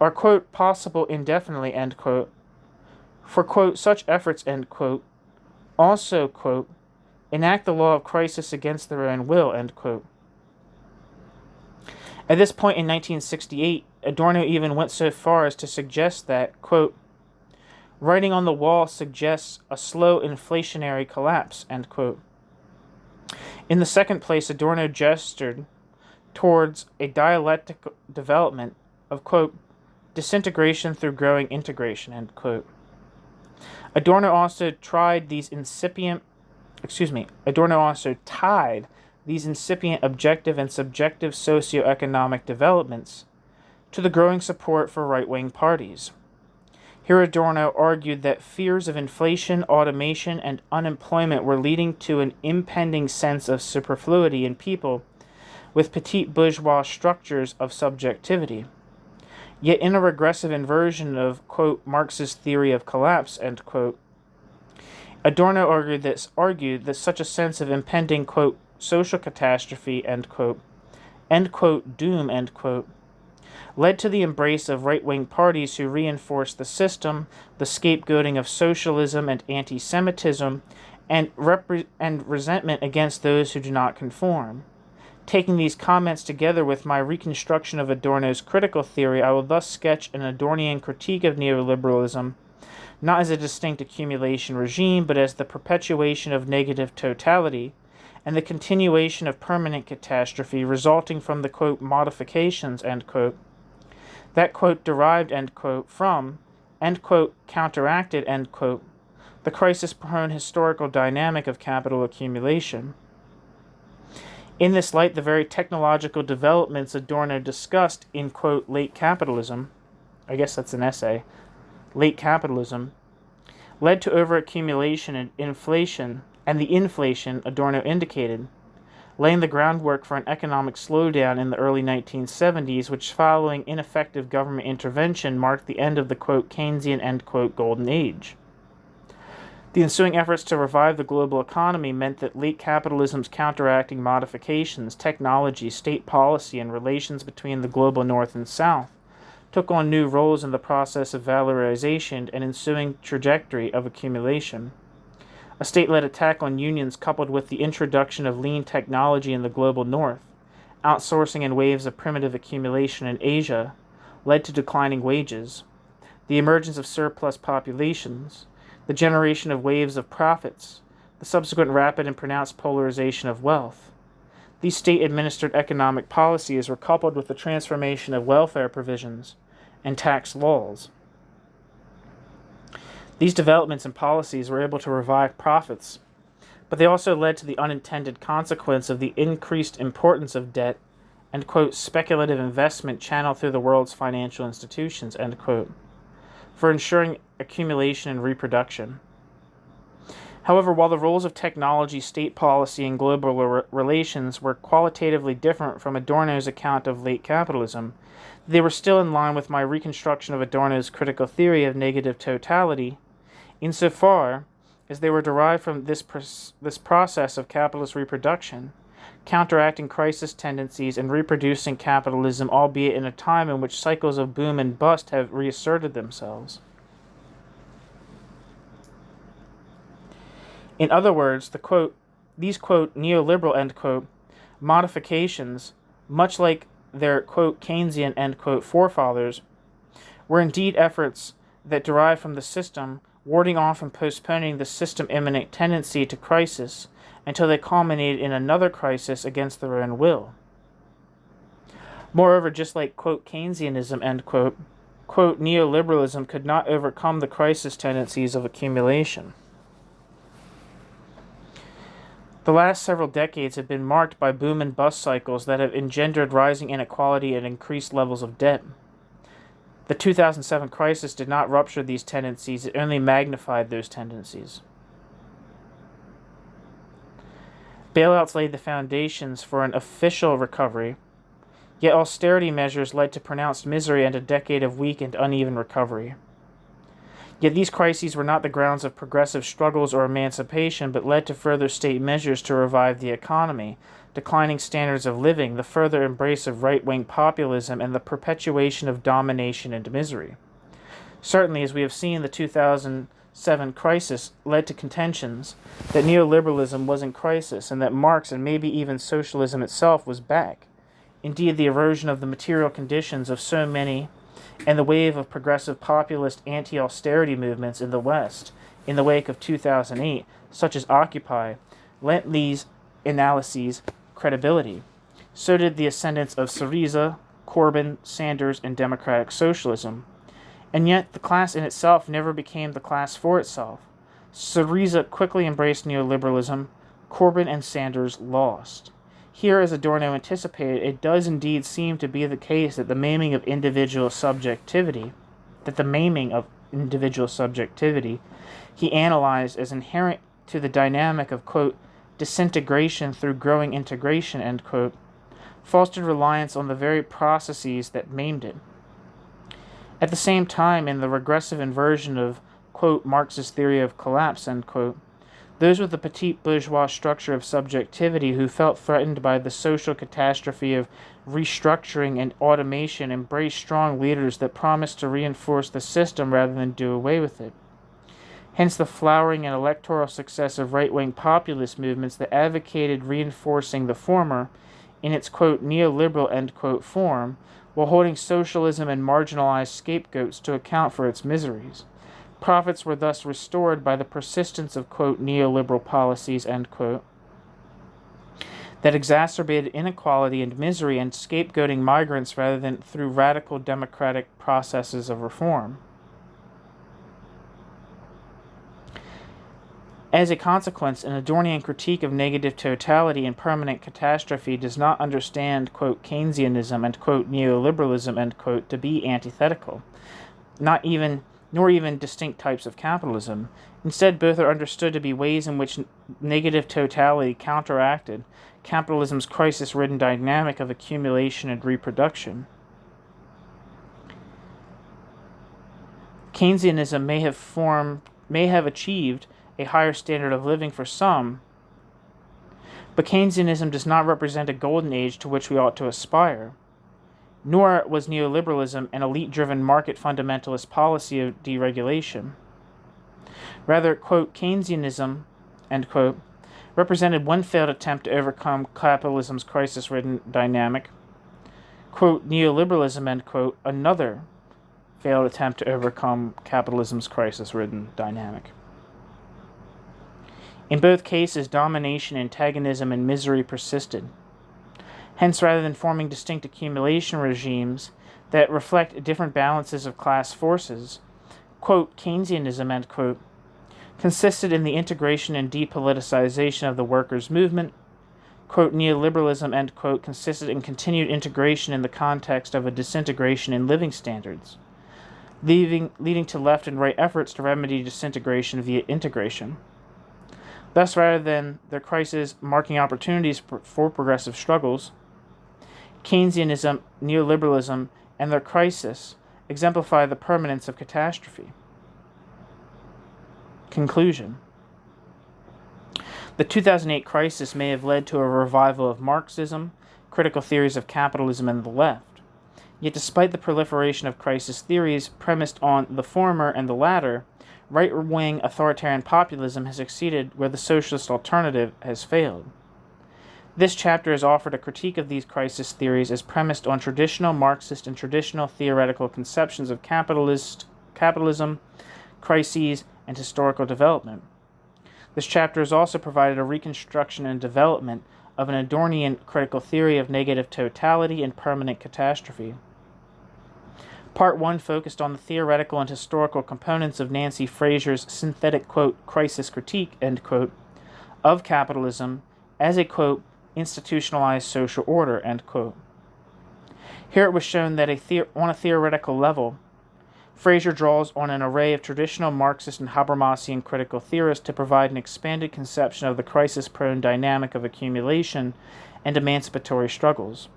are, quote, possible indefinitely, end quote, for, quote, such efforts, end quote, also, quote, enact the law of crisis against their own will, end quote. At this point in 1968, Adorno even went so far as to suggest that, quote, writing on the wall suggests a slow inflationary collapse, end quote. In the second place, Adorno gestured towards a dialectic development of, quote, disintegration through growing integration, end quote. Adorno also tied these incipient objective and subjective socioeconomic developments to the growing support for right-wing parties. Here Adorno argued that fears of inflation, automation, and unemployment were leading to an impending sense of superfluity in people with petite bourgeois structures of subjectivity. Yet in a regressive inversion of, quote, Marx's theory of collapse, end quote, Adorno argued that such a sense of impending, quote, social catastrophe, end quote, doom, end quote, led to the embrace of right-wing parties who reinforced the system, the scapegoating of socialism and anti-Semitism, and resentment against those who do not conform. Taking these comments together with my reconstruction of Adorno's critical theory, I will thus sketch an Adornian critique of neoliberalism, not as a distinct accumulation regime, but as the perpetuation of negative totality, and the continuation of permanent catastrophe resulting from the, quote, modifications, end quote, that, quote, derived, end quote, from, end quote, counteracted, end quote, the crisis-prone historical dynamic of capital accumulation. In this light, the very technological developments Adorno discussed in, quote, late capitalism, I guess that's an essay, late capitalism, led to overaccumulation and inflation, and the inflation Adorno indicated, laying the groundwork for an economic slowdown in the early 1970s, which, following ineffective government intervention, marked the end of the, quote, Keynesian, end quote, golden age. The ensuing efforts to revive the global economy meant that late capitalism's counteracting modifications, technology, state policy, and relations between the global North and South took on new roles in the process of valorization and ensuing trajectory of accumulation. A state-led attack on unions coupled with the introduction of lean technology in the global North, outsourcing and waves of primitive accumulation in Asia, led to declining wages, the emergence of surplus populations, the generation of waves of profits, the subsequent rapid and pronounced polarization of wealth. These state-administered economic policies were coupled with the transformation of welfare provisions and tax laws. These developments and policies were able to revive profits, but they also led to the unintended consequence of the increased importance of debt and, quote, speculative investment channeled through the world's financial institutions, end quote, for ensuring accumulation and reproduction. However, while the roles of technology, state policy, and global relations were qualitatively different from Adorno's account of late capitalism, they were still in line with my reconstruction of Adorno's critical theory of negative totality, insofar as they were derived from this process of capitalist reproduction, counteracting crisis tendencies and reproducing capitalism, albeit in a time in which cycles of boom and bust have reasserted themselves. In other words, these, quote, neoliberal, end quote, modifications, much like their, quote, Keynesian, end quote, forefathers, were indeed efforts that derived from the system, warding off and postponing the system-imminent tendency to crisis until they culminated in another crisis against their own will. Moreover, just like, quote, Keynesianism, end quote, neoliberalism could not overcome the crisis tendencies of accumulation. The last several decades have been marked by boom and bust cycles that have engendered rising inequality and increased levels of debt. The 2007 crisis did not rupture these tendencies, it only magnified those tendencies. Bailouts laid the foundations for an official recovery, yet austerity measures led to pronounced misery and a decade of weak and uneven recovery. Yet these crises were not the grounds of progressive struggles or emancipation, but led to further state measures to revive the economy, declining standards of living, the further embrace of right-wing populism, and the perpetuation of domination and misery. Certainly, as we have seen, the 2007 crisis led to contentions that neoliberalism was in crisis and that Marx and maybe even socialism itself was back. Indeed, the erosion of the material conditions of so many and the wave of progressive populist anti-austerity movements in the West in the wake of 2008, such as Occupy, lent these analyses credibility. So did the ascendance of Syriza, Corbyn, Sanders, and democratic socialism. And yet, the class in itself never became the class for itself. Syriza quickly embraced neoliberalism, Corbyn and Sanders lost. Here, as Adorno anticipated, it does indeed seem to be the case that the maiming of individual subjectivity, he analyzed as inherent to the dynamic of, quote, disintegration through growing integration, end quote, fostered reliance on the very processes that maimed it. At the same time, in the regressive inversion of, quote, Marx's theory of collapse, end quote, those with the petite bourgeois structure of subjectivity who felt threatened by the social catastrophe of restructuring and automation embraced strong leaders that promised to reinforce the system rather than do away with it. Hence the flowering and electoral success of right-wing populist movements that advocated reinforcing the former in its, quote, neoliberal, end quote, form, while holding socialism and marginalized scapegoats to account for its miseries. Profits were thus restored by the persistence of, quote, neoliberal policies, end quote. that exacerbated inequality and misery and scapegoating migrants rather than through radical democratic processes of reform. As a consequence, an Adornian critique of negative totality and permanent catastrophe does not understand, quote, Keynesianism and, quote, neoliberalism, end quote, to be antithetical, nor even distinct types of capitalism. Instead, both are understood to be ways in which negative totality counteracted capitalism's crisis-ridden dynamic of accumulation and reproduction. Keynesianism may have achieved a higher standard of living for some, but Keynesianism does not represent a golden age to which we ought to aspire, nor was neoliberalism an elite-driven market fundamentalist policy of deregulation. Rather, quote, Keynesianism, end quote, represented one failed attempt to overcome capitalism's crisis-ridden dynamic, quote, neoliberalism, end quote, another failed attempt to overcome capitalism's crisis-ridden dynamic. In both cases, domination, antagonism, and misery persisted. Hence, rather than forming distinct accumulation regimes that reflect different balances of class forces, quote, Keynesianism, end quote, consisted in the integration and depoliticization of the workers' movement. Quote, neoliberalism, end quote, consisted in continued integration in the context of a disintegration in living standards, leading to left and right efforts to remedy disintegration via integration. Thus, rather than their crises marking opportunities for progressive struggles, Keynesianism, neoliberalism, and their crisis exemplify the permanence of catastrophe. Conclusion. The 2008 crisis may have led to a revival of Marxism, critical theories of capitalism, and the left. Yet despite the proliferation of crisis theories premised on the former and the latter, right-wing authoritarian populism has succeeded where the socialist alternative has failed. This chapter has offered a critique of these crisis theories as premised on traditional Marxist and traditional theoretical conceptions of capitalism, crises, and historical development. This chapter has also provided a reconstruction and development of an Adornian critical theory of negative totality and permanent catastrophe. Part 1 focused on the theoretical and historical components of Nancy Fraser's synthetic, quote, crisis critique, end quote, of capitalism as a, quote, institutionalized social order, end quote. Here it was shown that on a theoretical level, Fraser draws on an array of traditional Marxist and Habermasian critical theorists to provide an expanded conception of the crisis-prone dynamic of accumulation and emancipatory struggles.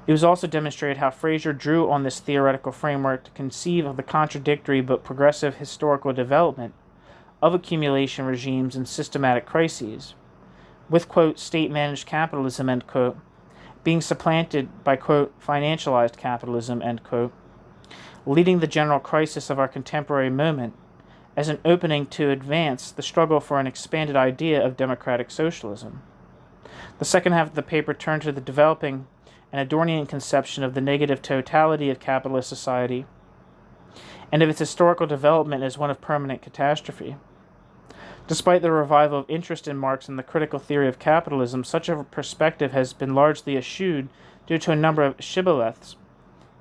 It was also demonstrated how Fraser drew on this theoretical framework to conceive of the contradictory but progressive historical development of accumulation regimes and systematic crises, with, quote, state-managed capitalism, end quote, being supplanted by, quote, financialized capitalism, end quote, leading the general crisis of our contemporary moment as an opening to advance the struggle for an expanded idea of democratic socialism. The second half of the paper turned to the developing an Adornian conception of the negative totality of capitalist society and of its historical development as one of permanent catastrophe. Despite the revival of interest in Marx and the critical theory of capitalism, such a perspective has been largely eschewed due to a number of shibboleths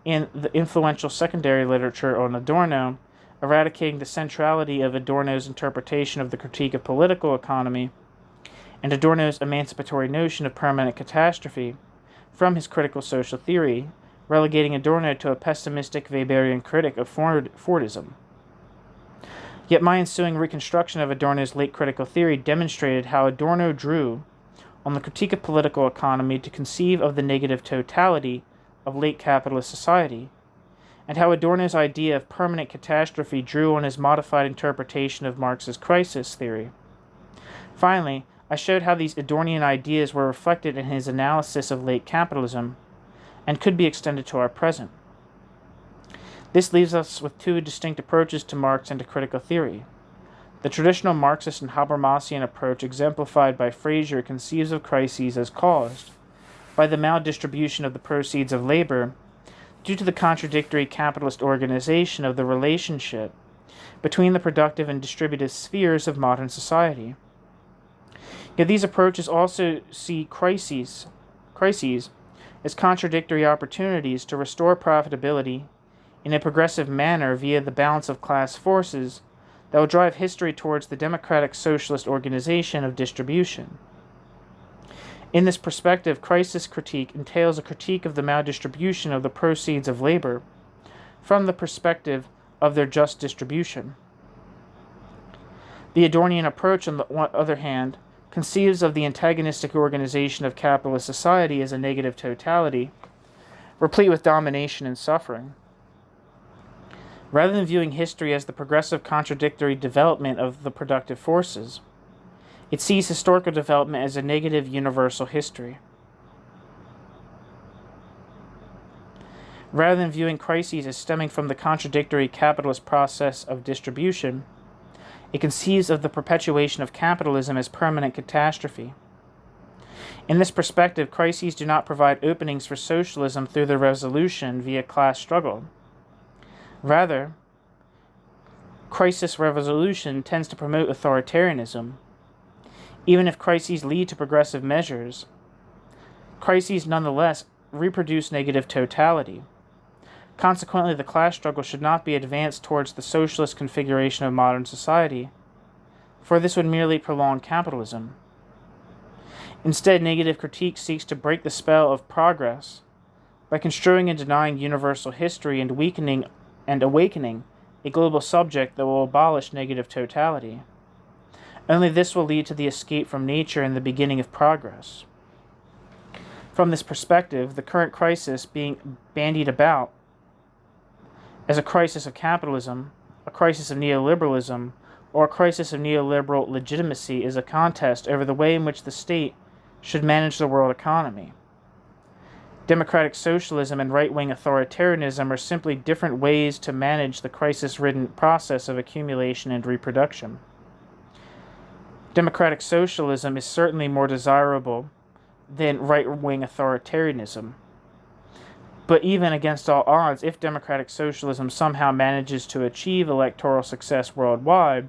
in the influential secondary literature on Adorno, eradicating the centrality of Adorno's interpretation of the critique of political economy and Adorno's emancipatory notion of permanent catastrophe from his critical social theory, relegating Adorno to a pessimistic Weberian critic of Fordism. Yet my ensuing reconstruction of Adorno's late critical theory demonstrated how Adorno drew on the critique of political economy to conceive of the negative totality of late capitalist society, and how Adorno's idea of permanent catastrophe drew on his modified interpretation of Marx's crisis theory. Finally, I showed how these Adornian ideas were reflected in his analysis of late capitalism and could be extended to our present. This leaves us with two distinct approaches to Marx and to critical theory. The traditional Marxist and Habermasian approach exemplified by Fraser conceives of crises as caused by the maldistribution of the proceeds of labor due to the contradictory capitalist organization of the relationship between the productive and distributive spheres of modern society. Yet these approaches also see crises as contradictory opportunities to restore profitability in a progressive manner via the balance of class forces that will drive history towards the democratic socialist organization of distribution. In this perspective, crisis critique entails a critique of the maldistribution of the proceeds of labor from the perspective of their just distribution. The Adornian approach, on the other hand, conceives of the antagonistic organization of capitalist society as a negative totality, replete with domination and suffering. Rather than viewing history as the progressive contradictory development of the productive forces, it sees historical development as a negative universal history. Rather than viewing crises as stemming from the contradictory capitalist process of distribution, it conceives of the perpetuation of capitalism as permanent catastrophe. In this perspective, crises do not provide openings for socialism through their resolution via class struggle. Rather, crisis resolution tends to promote authoritarianism. Even if crises lead to progressive measures, crises nonetheless reproduce negative totality. Consequently, the class struggle should not be advanced towards the socialist configuration of modern society, for this would merely prolong capitalism. Instead, negative critique seeks to break the spell of progress by construing and denying universal history and weakening and awakening a global subject that will abolish negative totality. Only this will lead to the escape from nature and the beginning of progress. From this perspective, the current crisis being bandied about as a crisis of capitalism, a crisis of neoliberalism, or a crisis of neoliberal legitimacy is a contest over the way in which the state should manage the world economy. Democratic socialism and right-wing authoritarianism are simply different ways to manage the crisis-ridden process of accumulation and reproduction. Democratic socialism is certainly more desirable than right-wing authoritarianism. But even against all odds, if democratic socialism somehow manages to achieve electoral success worldwide,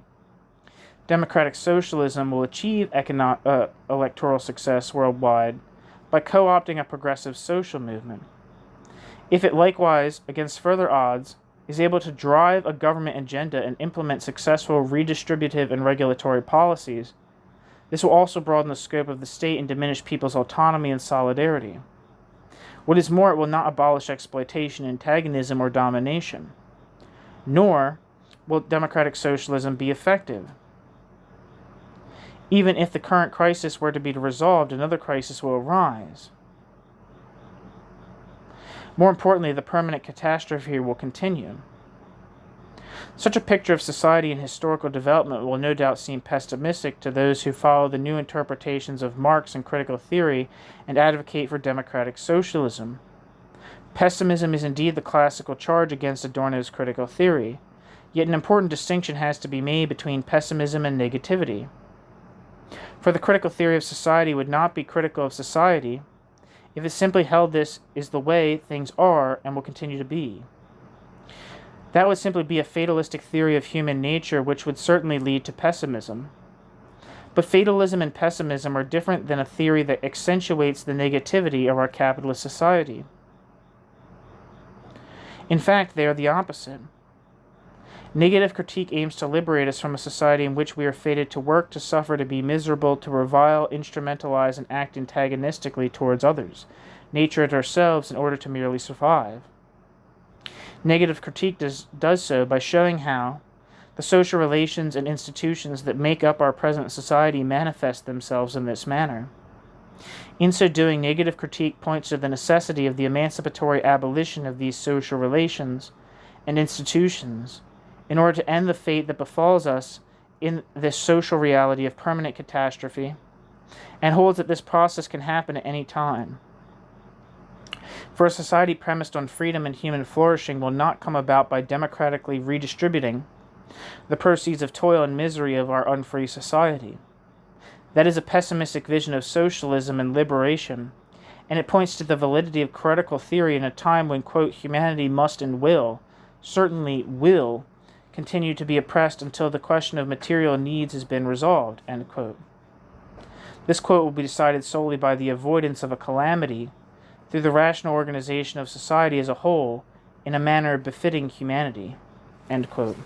democratic socialism will achieve electoral success worldwide by co-opting a progressive social movement. If it likewise, against further odds, is able to drive a government agenda and implement successful redistributive and regulatory policies, this will also broaden the scope of the state and diminish people's autonomy and solidarity. What is more, it will not abolish exploitation, antagonism, or domination. Nor will democratic socialism be effective. Even if the current crisis were to be resolved, another crisis will arise. More importantly, the permanent catastrophe will continue. Such a picture of society and historical development will no doubt seem pessimistic to those who follow the new interpretations of Marx and critical theory and advocate for democratic socialism. Pessimism is indeed the classical charge against Adorno's critical theory, yet an important distinction has to be made between pessimism and negativity. For the critical theory of society would not be critical of society if it simply held this is the way things are and will continue to be. That would simply be a fatalistic theory of human nature, which would certainly lead to pessimism. But fatalism and pessimism are different than a theory that accentuates the negativity of our capitalist society. In fact, they are the opposite. Negative critique aims to liberate us from a society in which we are fated to work, to suffer, to be miserable, to revile, instrumentalize, and act antagonistically towards others, nature and ourselves, in order to merely survive. Negative critique does so by showing how the social relations and institutions that make up our present society manifest themselves in this manner. In so doing, negative critique points to the necessity of the emancipatory abolition of these social relations and institutions in order to end the fate that befalls us in this social reality of permanent catastrophe, and holds that this process can happen at any time. For a society premised on freedom and human flourishing will not come about by democratically redistributing the proceeds of toil and misery of our unfree society. That is a pessimistic vision of socialism and liberation, and it points to the validity of critical theory in a time when, quote, humanity must and will, certainly will, continue to be oppressed until the question of material needs has been resolved, end quote. This quote will be decided solely by the avoidance of a calamity through the rational organization of society as a whole in a manner befitting humanity. End quote.